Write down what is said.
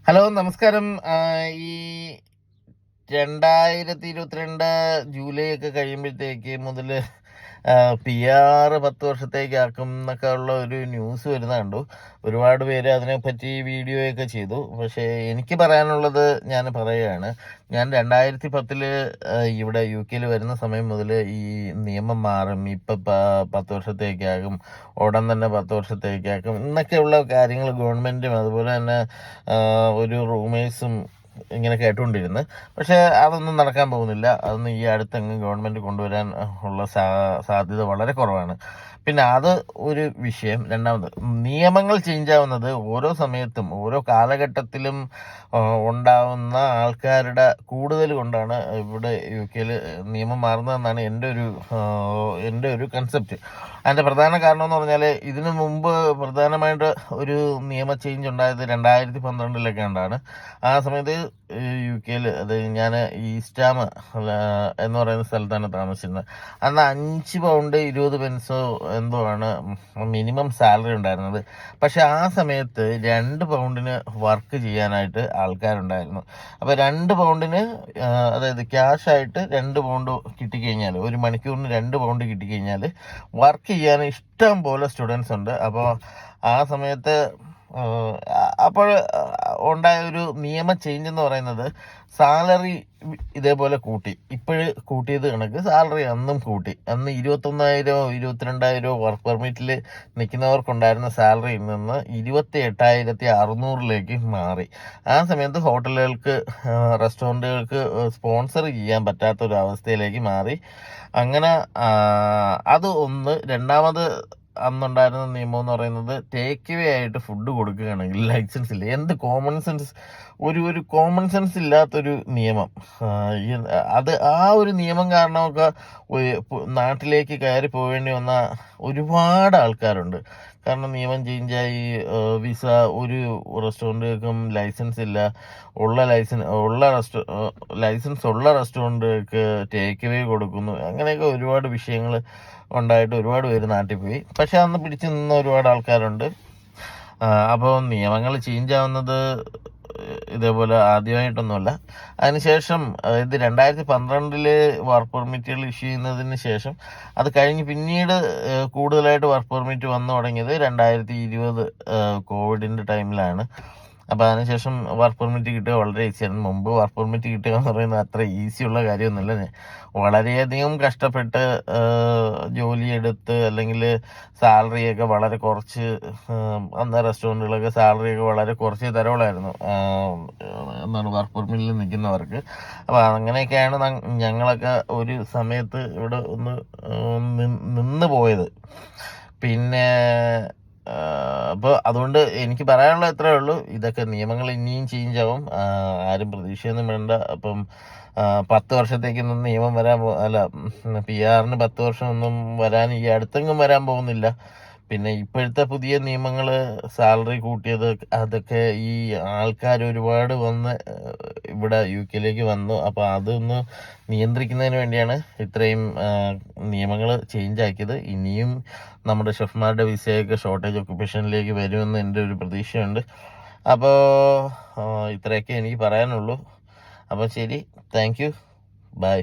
Hello, നമസ്കാരം. ഈ 2022 July ഒക്കെ കഴിയുമ്പോഴത്തേക്ക് മുതൽ PR 10 വർഷത്തേക്കാക്കും എന്നൊക്കെ ഉള്ള ഒരു ന്യൂസ് വരുന്ന കണ്ടു. ഒരുപാട് പേര് അതിനെപ്പറ്റി വീഡിയോയൊക്കെ ചെയ്തു. പക്ഷേ എനിക്ക് പറയാനുള്ളത് ഞാൻ പറയുകയാണ്. ഞാൻ 2010 ഇവിടെ UK വരുന്ന സമയം മുതൽ ഈ നിയമം മാറും, ഇപ്പം 10 വർഷത്തേക്കാകും, ഉടൻ തന്നെ 10 വർഷത്തേക്കാക്കും എന്നൊക്കെയുള്ള കാര്യങ്ങൾ ഗവൺമെൻറ്റും അതുപോലെ തന്നെ ഒരു റൂമേഴ്സും ഇങ്ങനെ കേട്ടുകൊണ്ടിരുന്നു. പക്ഷേ അതൊന്നും നടക്കാൻ പോകുന്നില്ല. അതൊന്നും ഈ അടുത്തെങ്ങും ഗവൺമെൻറ് കൊണ്ടുവരാൻ ഉള്ള സാധ്യത വളരെ കുറവാണ്. പിന്നെ അത് ഒരു വിഷയം. രണ്ടാമത്, നിയമങ്ങൾ ചേഞ്ച് ആവുന്നത് ഓരോ സമയത്തും ഓരോ കാലഘട്ടത്തിലും ഉണ്ടാവുന്ന ആൾക്കാരുടെ കൂടുതൽ കൊണ്ടാണ് ഇവിടെ UK നിയമം മാറുന്നതെന്നാണ് എൻ്റെ ഒരു കൺസെപ്റ്റ്. അതിൻ്റെ പ്രധാന കാരണം എന്ന് പറഞ്ഞാൽ, ഇതിനു മുമ്പ് പ്രധാനമായിട്ട് ഒരു നിയമ ചേഞ്ച് ഉണ്ടായത് 2012 ഉണ്ടാണ്. ആ സമയത്ത് UK അത് ഞാൻ ഈസ്റ്റാം എന്ന് പറയുന്ന സ്ഥലത്താണ് താമസിച്ചിരുന്നത്. അന്ന് 5 പൗണ്ട് 20 പെൻസോ എന്തോ ആണ് മിനിമം സാലറി ഉണ്ടായിരുന്നത്. പക്ഷെ ആ സമയത്ത് 2 പൗണ്ടിന് വർക്ക് ചെയ്യാനായിട്ട് ആൾക്കാരുണ്ടായിരുന്നു. അപ്പോൾ 2 പൗണ്ടിന്, അതായത് ക്യാഷായിട്ട് 2 പൗണ്ട് കിട്ടിക്കഴിഞ്ഞാൽ, ഒരു മണിക്കൂറിന് 2 പൗണ്ട് കിട്ടിക്കഴിഞ്ഞാൽ വർക്ക് ചെയ്യാൻ ഇഷ്ടം പോലെ സ്റ്റുഡൻസ് ഉണ്ട്. അപ്പോൾ ആ സമയത്ത് അപ്പോൾ ഉണ്ടായ ഒരു നിയമ ചേഞ്ച് എന്ന് പറയുന്നത്, സാലറി ഇതേപോലെ കൂട്ടി. കൂട്ടിയത് കണക്ക് സാലറി അന്നും കൂട്ടി. അന്ന് 21,000 22,000 വർക്ക് പെർമിറ്റിൽ നിൽക്കുന്നവർക്കുണ്ടായിരുന്ന സാലറിയിൽ നിന്ന് 28,600 മാറി. ആ സമയത്ത് ഹോട്ടലുകൾക്ക്, റെസ്റ്റോറൻറ്റുകൾക്ക് സ്പോൺസർ ചെയ്യാൻ പറ്റാത്തൊരു അവസ്ഥയിലേക്ക് മാറി. അങ്ങനെ അത് ഒന്ന്. രണ്ടാമത് അന്നുണ്ടായിരുന്ന നിയമം എന്ന് പറയുന്നത്, ടേക്ക് അവേ ആയിട്ട് ഫുഡ് കൊടുക്കുകയാണെങ്കിൽ ലൈസൻസ് ഇല്ല. എന്ത് കോമൺ സെൻസ്, ഒരു കോമൺ സെൻസ് ഇല്ലാത്തൊരു നിയമം. അത് ആ ഒരു നിയമം കാരണമൊക്കെ നാട്ടിലേക്ക് കയറി പോവേണ്ടി വന്ന ഒരുപാട് ആൾക്കാരുണ്ട്. കാരണം നിയമം ചേഞ്ചായി. വിസ, ഒരു റെസ്റ്റോറൻറ്റുകൾക്കും ലൈസൻസ് ഇല്ല. ലൈസൻസ് ഉള്ള റെസ്റ്റോറൻറ്റുകൾക്ക് ടേക്ക് അവേ കൊടുക്കുന്നു. അങ്ങനെയൊക്കെ ഒരുപാട് വിഷയങ്ങൾ ഉണ്ടായിട്ട് ഒരുപാട് പേര് നാട്ടിൽ പോയി. പക്ഷെ അന്ന് പിടിച്ചു നിന്ന ഒരുപാട് ആൾക്കാരുണ്ട്. അപ്പോൾ നിയമങ്ങൾ ചേഞ്ച് ആവുന്നത് ഇതേപോലെ ആദ്യമായിട്ടൊന്നുമല്ല. അതിനുശേഷം, ഇത് 2012 വർക്ക് പെർമിറ്റുകൾ ഇഷ്യൂ ചെയ്യുന്നതിന് ശേഷം, അത് കഴിഞ്ഞ് പിന്നീട് കൂടുതലായിട്ട് വർക്ക് പെർമിറ്റ് വന്നു തുടങ്ങിയത് 2020 കോവിഡിൻ്റെ ടൈമിലാണ്. അപ്പോൾ അതിനുശേഷം വർക്ക് പെർമിറ്റ് കിട്ടുക വളരെ ഈസിയാണ്. മുമ്പ് വർക്ക് പെർമിറ്റ് കിട്ടുക എന്ന് പറയുന്നത് അത്ര ഈസിയുള്ള കാര്യമൊന്നുമില്ല. വളരെയധികം കഷ്ടപ്പെട്ട് ജോലിയെടുത്ത്, അല്ലെങ്കിൽ സാലറിയൊക്കെ വളരെ കുറച്ച്, അന്ന് റെസ്റ്റോറൻറ്റുകളൊക്കെ സാലറിയൊക്കെ വളരെ കുറച്ച് തരവുള്ളായിരുന്നു വർക്ക് പെർമിറ്റിൽ നിൽക്കുന്നവർക്ക്. അപ്പോൾ അങ്ങനെയൊക്കെയാണ് ഞങ്ങളൊക്കെ ഒരു സമയത്ത് ഇവിടെ ഒന്ന് നിന്ന് പോയത്. പിന്നെ അപ്പോൾ അതുകൊണ്ട് എനിക്ക് പറയാനുള്ളത് ഇത്രയേ ഉള്ളൂ. ഇതൊക്കെ നിയമങ്ങൾ ഇനിയും ചേഞ്ച് ആവും. ആരും പ്രതീക്ഷയൊന്നും വേണ്ട. അപ്പം 10 വർഷത്തേക്കൊന്നും നിയമം PR 10 വർഷമൊന്നും ഈ അടുത്തെങ്ങും വരാൻ പോകുന്നില്ല. പിന്നെ ഇപ്പോഴത്തെ പുതിയ നിയമങ്ങൾ, സാലറി കൂട്ടിയത്, അതൊക്കെ ഈ ആൾക്കാർ ഒരുപാട് വന്ന് ഇവിടെ UK വന്നു. അപ്പോൾ അതൊന്ന് നിയന്ത്രിക്കുന്നതിന് വേണ്ടിയാണ് ഇത്രയും നിയമങ്ങൾ ചേഞ്ച് ആക്കിയത്. ഇനിയും നമ്മുടെ ഷെഫ്മാരുടെ വിസയൊക്കെ ഷോർട്ടേജ് ഒക്കുപേഷനിലേക്ക് വരുമെന്ന് എൻ്റെ ഒരു പ്രതീക്ഷയുണ്ട്. അപ്പോൾ ഇത്രയൊക്കെ എനിക്ക് പറയാനുള്ളൂ. അപ്പോൾ ശരി, താങ്ക് യു, ബൈ.